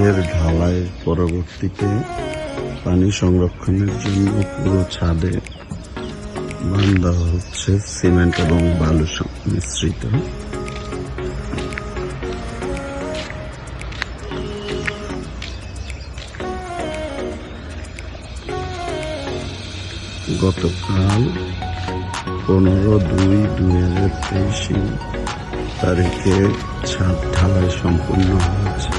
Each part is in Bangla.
এর ঢালাই পরবর্তীতে পানি সংরক্ষণের জন্য পুরো ছাদে বান্ধা হচ্ছে সিমেন্ট এবং বালু মিশ্রিত। গতকাল 15/2/2023 তারিখে ছাদ ঢালাই সম্পূর্ণ হয়েছে।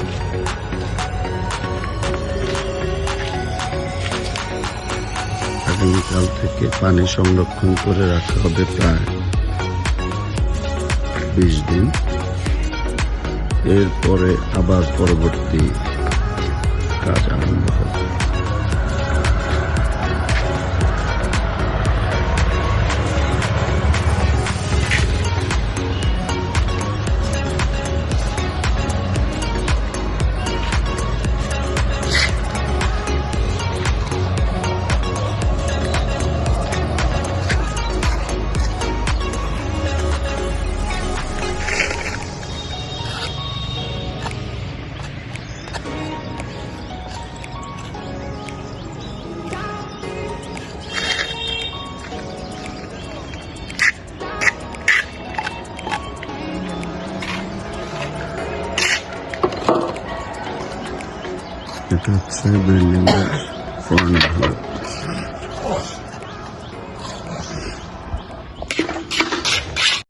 আগামীকাল থেকে পানি সংরক্ষণ করে রাখা হবে প্রায় 20 দিন। এরপরে আবার পরবর্তী কাজ আরম্ভ হবে। এটা হচ্ছে বিল্ডিং এর ফ্রন্ট ভিউ।